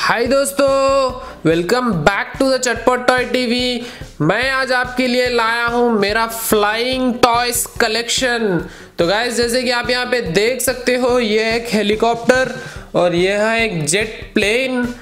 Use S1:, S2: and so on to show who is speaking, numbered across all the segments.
S1: हाय दोस्तों, welcome back to the चटपट toy TV. मैं आज आपके लिए लाया हूं मेरा फ्लाइंग टॉयज कलेक्शन। तो गाइस, जैसे कि आप यहां पे देख सकते हो, ये है एक हेलीकॉप्टर और ये है एक जेट प्लेन,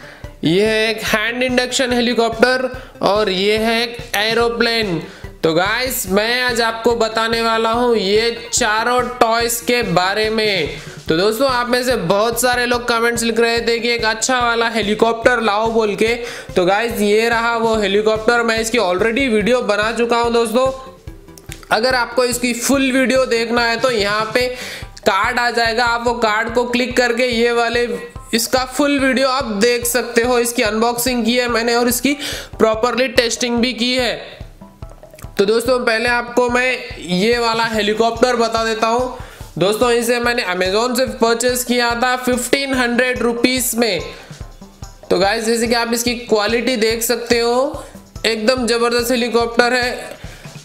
S1: ये है एक हैंड इंडक्शन हेलीकॉप्टर और ये है एक एरोप्लेन। तो गाइस, मैं आज आपको बताने वाला हूं ये चारों टॉयज के बारे में। तो दोस्तों, आप में से बहुत सारे लोग कमेंट्स लिख रहे थे कि एक अच्छा वाला हेलीकॉप्टर लाओ बोल के। तो गाइस, ये रहा वो हेलीकॉप्टर। मैं इसकी ऑलरेडी वीडियो बना चुका हूं दोस्तों। अगर आपको इसकी फुल वीडियो देखना है तो यहाँ पे कार्ड आ जाएगा, आप वो कार्ड को क्लिक करके ये वाले इसका फुल वीडियो आप देख सकते हो। इसकी अनबॉक्सिंग की है मैंने और इसकी प्रॉपरली टेस्टिंग भी की है। तो दोस्तों, पहले आपको मैं ये वाला हेलीकॉप्टर बता देता हूँ। दोस्तों, इसे मैंने अमेजोन से परचेस किया था 1500 रुपीज में। तो गाइस, जैसे कि आप इसकी क्वालिटी देख सकते हो, एकदम जबरदस्त हेलीकॉप्टर है।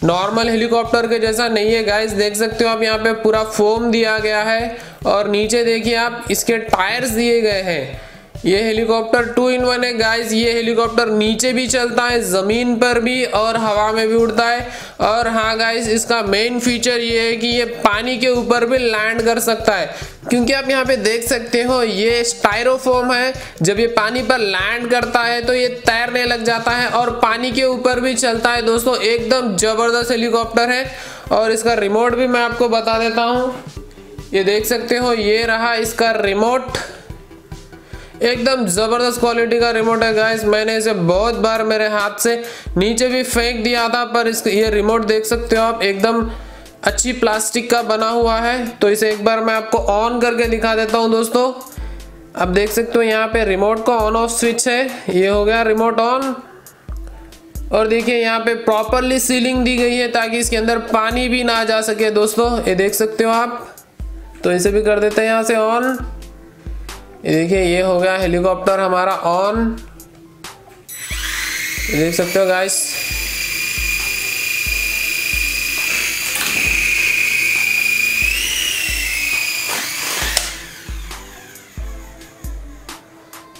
S1: नॉर्मल हेलीकॉप्टर के जैसा नहीं है गाइस। देख सकते हो आप, यहाँ पे पूरा फोम दिया गया है और नीचे देखिए आप, इसके टायर्स दिए गए हैं। ये हेलीकॉप्टर 2 in 1 है गाइस। ये हेलीकॉप्टर नीचे भी चलता है, जमीन पर भी और हवा में भी उड़ता है। और हाँ गाइस, इसका मेन फीचर ये है कि ये पानी के ऊपर भी लैंड कर सकता है, क्योंकि आप यहाँ पे देख सकते हो ये स्टाइरोफोम है। जब ये पानी पर लैंड करता है तो ये तैरने लग जाता है और पानी के ऊपर भी चलता है। दोस्तों, एकदम जबरदस्त हेलीकॉप्टर है। और इसका रिमोट भी मैं आपको बता देता हूँ। ये देख सकते हो, ये रहा इसका रिमोट। एकदम जबरदस्त क्वालिटी का रिमोट है गाइस। मैंने इसे बहुत बार मेरे हाथ से नीचे भी फेंक दिया था, पर ये रिमोट देख सकते हो आप, एकदम अच्छी प्लास्टिक का बना हुआ है। तो इसे एक बार मैं आपको ऑन करके दिखा देता हूं दोस्तों। अब देख सकते हो यहाँ पे रिमोट का ऑन ऑफ स्विच है। ये हो गया रिमोट ऑन। और देखिए यहाँ पे प्रॉपरली सीलिंग दी गई है ताकि इसके अंदर पानी भी ना जा सके। दोस्तों, ये देख सकते हो आप। तो इसे भी कर देते हैं यहाँ से ऑन। ये देखिए, ये हो गया हेलीकॉप्टर हमारा ऑन। ये देख सकते हो गाइस।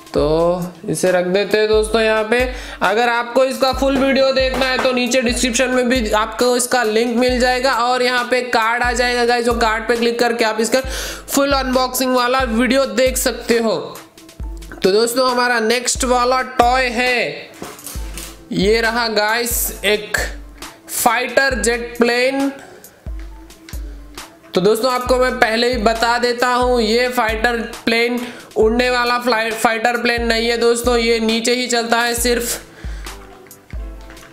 S1: तो इसे रख देते हैं दोस्तों यहाँ पे। अगर आपको इसका फुल वीडियो देखना है तो नीचे डिस्क्रिप्शन में भी आपको इसका लिंक मिल जाएगा और यहाँ पे कार्ड आ जाएगा गाइस। जो कार्ड पे क्लिक करके आप इसका फुल अनबॉक्सिंग वाला वीडियो देख सकते हो। तो दोस्तों, हमारा नेक्स्ट वाला टॉय है, ये रहा गाइस एक फाइटर जेट प्लेन। तो दोस्तों, आपको मैं पहले ही बता देता हूं, ये फाइटर प्लेन उड़ने वाला फाइटर प्लेन नहीं है दोस्तों। ये नीचे ही चलता है सिर्फ,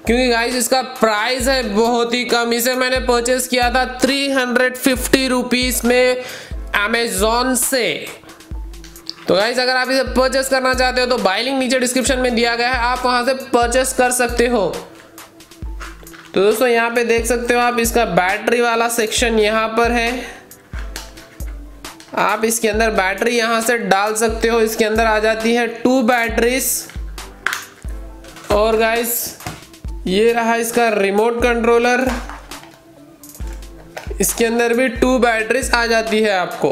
S1: क्योंकि गाइस इसका प्राइस है बहुत ही कम। इसे मैंने परचेस किया था 350 रुपीज में अमेजोन से। तो गाइस, अगर आप इसे परचेस करना चाहते हो तो बाय लिंक नीचे डिस्क्रिप्शन में दिया गया है, आप वहां से परचेस कर सकते हो। तो दोस्तों, यहाँ पे देख सकते हो आप, इसका बैटरी वाला सेक्शन यहाँ पर है। आप इसके अंदर बैटरी यहाँ से डाल सकते हो। इसके अंदर आ जाती है 2 बैटरीज। और गाइस, ये रहा इसका रिमोट कंट्रोलर। इसके अंदर भी 2 बैटरीज आ जाती है आपको।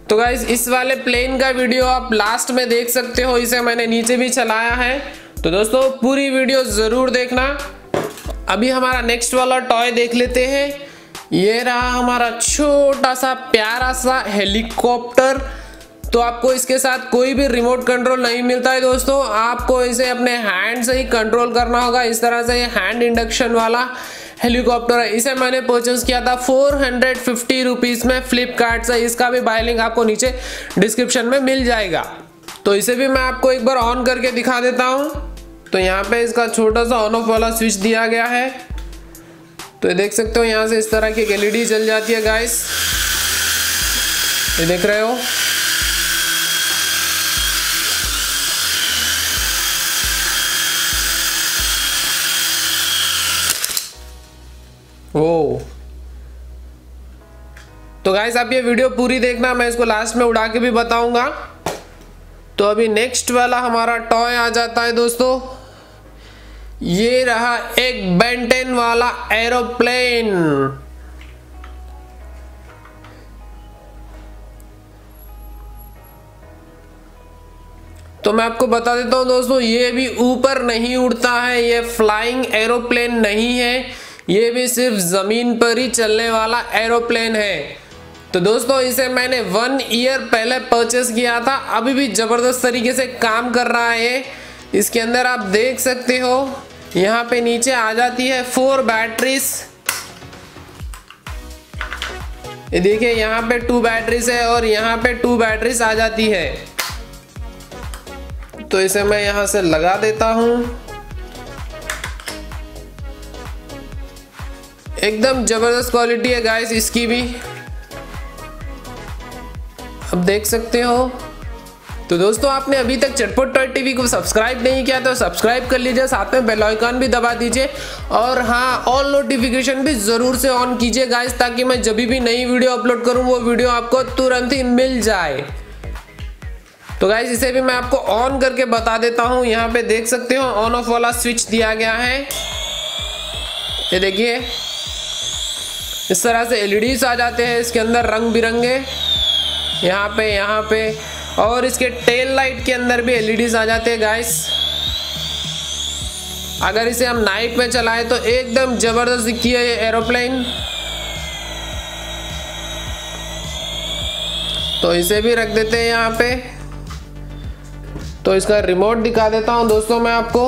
S1: तो गाइस, इस वाले प्लेन का वीडियो आप लास्ट में देख सकते हो। इसे मैंने नीचे भी चलाया है। तो दोस्तों, पूरी वीडियो जरूर देखना। अभी हमारा नेक्स्ट वाला टॉय देख लेते हैं। ये रहा हमारा छोटा सा प्यारा सा हेलीकॉप्टर। तो आपको इसके साथ कोई भी रिमोट कंट्रोल नहीं मिलता है दोस्तों। आपको इसे अपने हैंड से ही कंट्रोल करना होगा। इस तरह से ये हैंड इंडक्शन वाला हेलीकॉप्टर है। इसे मैंने परचेस किया था 450 रुपीज में फ्लिपकार्ट से। इसका भी बाय लिंक आपको नीचे डिस्क्रिप्शन में मिल जाएगा। तो इसे भी मैं आपको एक बार ऑन करके दिखा देता हूं। तो यहाँ पे इसका छोटा सा ऑन ऑफ वाला स्विच दिया गया है। तो ये देख सकते हो, यहाँ से इस तरह की एलईडी जल जाती है गाइस। ये देख रहे हो। ओ, तो गाइस, आप ये वीडियो पूरी देखना, मैं इसको लास्ट में उड़ा के भी बताऊंगा। तो अभी नेक्स्ट वाला हमारा टॉय आ जाता है दोस्तों। ये रहा एक बेन 10 वाला एरोप्लेन। तो मैं आपको बता देता हूँ दोस्तों, ये भी ऊपर नहीं उड़ता है, ये फ्लाइंग एरोप्लेन नहीं है, ये भी सिर्फ ज़मीन पर ही चलने वाला एरोप्लेन है। तो दोस्तों इसे मैंने 1 ईयर पहले परचेस किया था, अभी भी ज़बरदस्त तरीके से काम कर रहा है। इसके अंदर आप देख सकते हो यहाँ पे नीचे आ जाती है 4 बैटरीज। ये देखिए यहाँ पे 2 बैटरीज है और यहाँ पे 2 बैटरीज आ जाती है। तो इसे मैं यहाँ से लगा देता हूँ। एकदम जबरदस्त क्वालिटी है गाइस इसकी भी, अब देख सकते हो। तो दोस्तों आपने अभी तक चटपट टॉय टीवी को सब्सक्राइब नहीं किया तो सब्सक्राइब कर लीजिए, साथ में बेल आइकन भी दबा दीजिए और हाँ ऑल नोटिफिकेशन भी जरूर से ऑन कीजिए गाइस, ताकि मैं जब भी नई वीडियो अपलोड करूं वो वीडियो आपको तुरंत ही मिल जाए। तो गाइस इसे भी मैं आपको ऑन करके बता देता हूं। यहाँ पे देख सकते हो ऑन ऑफ वाला स्विच दिया गया है। ये देखिए इस तरह से एलईडीज आ जाते हैं इसके अंदर रंग बिरंगे, यहाँ पे और इसके टेल लाइट के अंदर भी एलईडीज आ जाते हैं गाइस। अगर इसे हम नाइट में चलाएं तो एकदम जबरदस्त दिखती है ये एरोप्लेन। तो इसे भी रख देते हैं यहाँ पे। तो इसका रिमोट दिखा देता हूँ दोस्तों मैं आपको।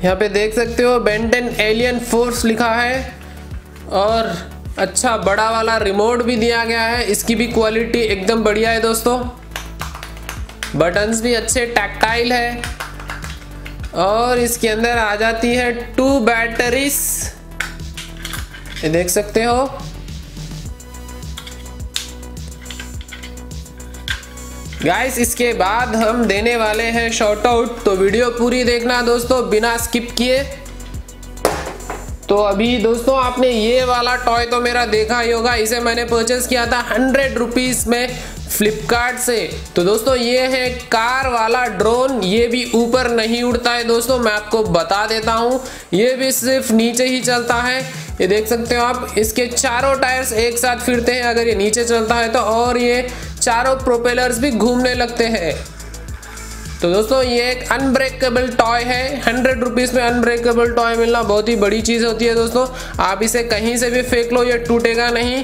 S1: यहाँ पे देख सकते हो बेंटन एलियन फोर्स लिखा है और अच्छा बड़ा वाला रिमोट भी दिया गया है। इसकी भी क्वालिटी एकदम बढ़िया है दोस्तों, बटन्स भी अच्छे टैक्टाइल है और इसके अंदर आ जाती है 2 बैटरीज, ये देख सकते हो। गाइस इसके बाद हम देने वाले हैं शॉर्ट आउट, तो वीडियो पूरी देखना दोस्तों बिना स्किप किए। तो अभी दोस्तों आपने ये वाला टॉय तो मेरा देखा ही होगा, इसे मैंने परचेस किया था 100 रुपीज में फ्लिपकार्ट से। तो दोस्तों ये है कार वाला ड्रोन, ये भी ऊपर नहीं उड़ता है दोस्तों, मैं आपको बता देता हूँ, ये भी सिर्फ नीचे ही चलता है। ये देख सकते हो आप, इसके चारों टायर्स एक साथ फिरते हैं अगर ये नीचे चलता है तो, और ये चारों प्रोपेलर्स भी घूमने लगते हैं। तो दोस्तों ये एक अनब्रेकेबल टॉय है, 100 रुपीज में अनब्रेकेबल टॉय मिलना बहुत ही बड़ी चीज होती है दोस्तों। आप इसे कहीं से भी फेंक लो, ये टूटेगा नहीं।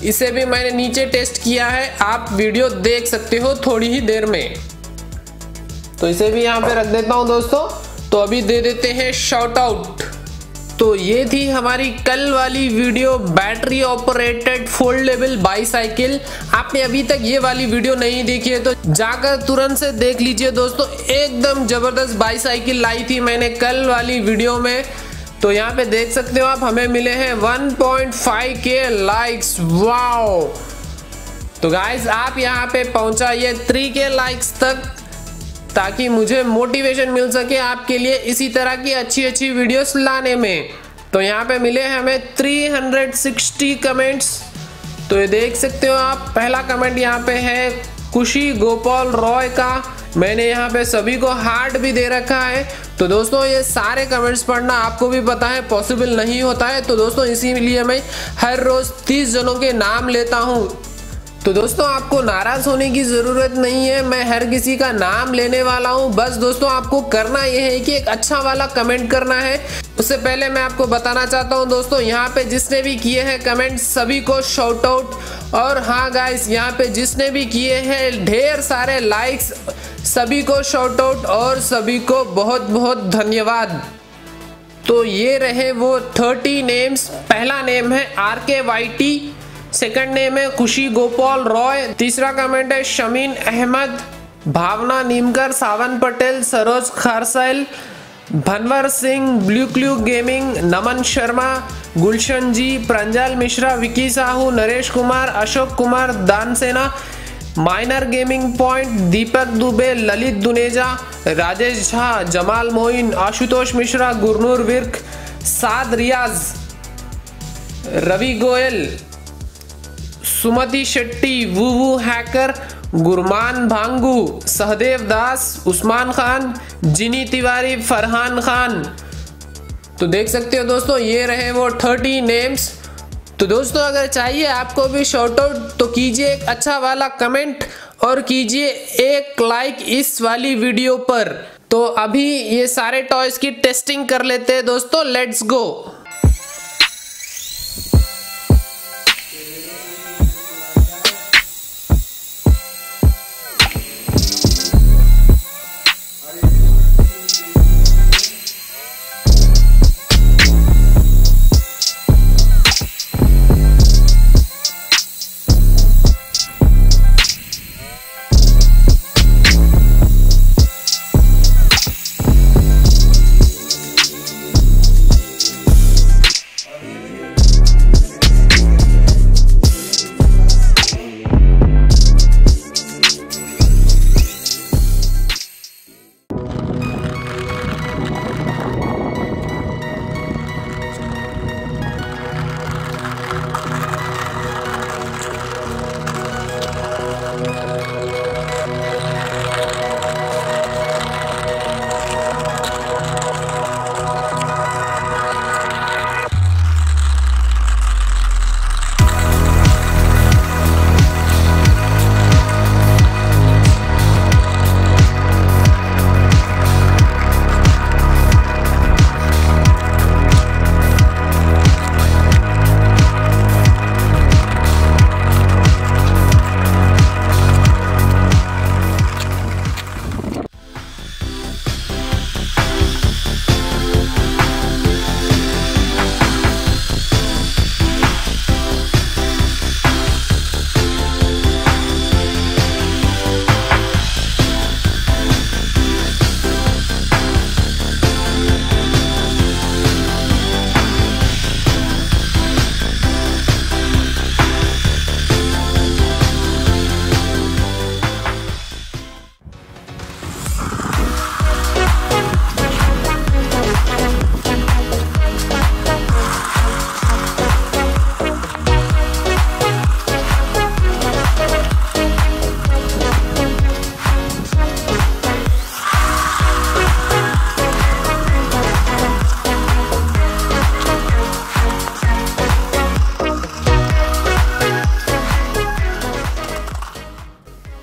S1: इसे भी मैंने नीचे टेस्ट किया है, आप वीडियो देख सकते हो थोड़ी ही देर में। तो इसे भी यहाँ पे रख देता हूँ दोस्तों। तो अभी दे देते हैं शॉर्ट आउट। तो ये थी हमारी कल वाली video, battery operated foldable bicycle. आपने अभी तक ये वाली वीडियो नहीं देखी है तो जाकर तुरंत से देख लीजिए दोस्तों, एकदम जबरदस्त बाईसाइकिल लाई थी मैंने कल वाली वीडियो में। तो यहाँ पे देख सकते हो आप, हमें मिले हैं 1.5K लाइक्स, वाओ। तो गाइस आप यहाँ पे पहुंचाइए 3K लाइक्स तक, ताकि मुझे मोटिवेशन मिल सके आपके लिए इसी तरह की अच्छी अच्छी वीडियोस लाने में। तो यहाँ पे मिले हमें 360 कमेंट्स। तो ये देख सकते हो आप, पहला कमेंट यहाँ पे है खुशी गोपाल रॉय का, मैंने यहाँ पे सभी को हार्ट भी दे रखा है। तो दोस्तों ये सारे कमेंट्स पढ़ना आपको भी पता है पॉसिबल नहीं होता है, तो दोस्तों इसीलिए मैं हर रोज 30 जनों के नाम लेता हूँ। तो दोस्तों आपको नाराज होने की जरूरत नहीं है, मैं हर किसी का नाम लेने वाला हूं। बस दोस्तों आपको करना यह है कि एक अच्छा वाला कमेंट करना है। उससे पहले मैं आपको बताना चाहता हूं दोस्तों, यहाँ पे जिसने भी किए हैं कमेंट सभी को शाउट आउट। और हाँ गाइस, यहाँ पे जिसने भी किए हैं ढेर सारे लाइक्स, सभी को शाउट आउट और सभी को बहुत बहुत धन्यवाद। तो ये रहे वो 30 नेम्स। पहला नेम है RKYT, सेकंड नेम है खुशी गोपाल रॉय, तीसरा कमेंट है Shamin Ahmad, Bhavna Neemkar, Sawan Patel, Saroj Kharsail, Bhanwar Singh, blue clue gaming, Naman Sharma, Gulshan ji, Pranjal Mishra, Vicky Sahu, Naresh Kumar, Ashok Kumar, Dansena, minor gaming point, Deepak Dubey, Lalit Duneja, Rajesh Jha, Jamal Moin, Ashutosh Mishra, Gurnoor Virk, Saad Riyaz, Ravi Goyal, Sumati Shetty, वुवु हैकर, गुरमान भांगू, सहदेव दास, उस्मान खान, जिनी तिवारी, फरहान खान। तो देख सकते हो दोस्तों ये रहे वो 30 नेम्स। तो दोस्तों अगर चाहिए आपको भी शॉर्ट आउट तो कीजिए एक अच्छा वाला कमेंट और कीजिए एक लाइक इस वाली वीडियो पर। तो अभी ये सारे टॉयज की टेस्टिंग कर लेते हैं दोस्तों, लेट्स गो।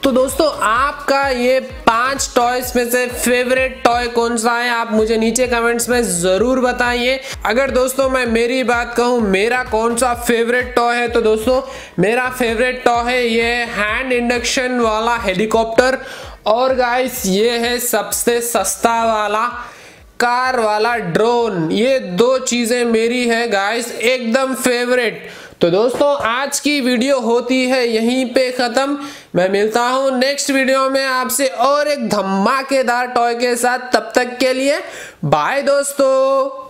S1: तो दोस्तों आपका ये 5 टॉयज में से फेवरेट टॉय कौन सा है, आप मुझे नीचे कमेंट्स में जरूर बताइए। अगर दोस्तों मैं मेरी बात कहूँ मेरा कौन सा फेवरेट टॉय है, तो दोस्तों मेरा फेवरेट टॉय है ये हैंड इंडक्शन वाला हेलीकॉप्टर, और गाइस ये है सबसे सस्ता वाला कार वाला ड्रोन। ये 2 चीजें मेरी है गाइस एकदम फेवरेट। तो दोस्तों आज की वीडियो होती है यहीं पे खत्म। मैं मिलता हूं नेक्स्ट वीडियो में आपसे और एक धमाकेदार टॉय के साथ। तब तक के लिए बाय दोस्तों।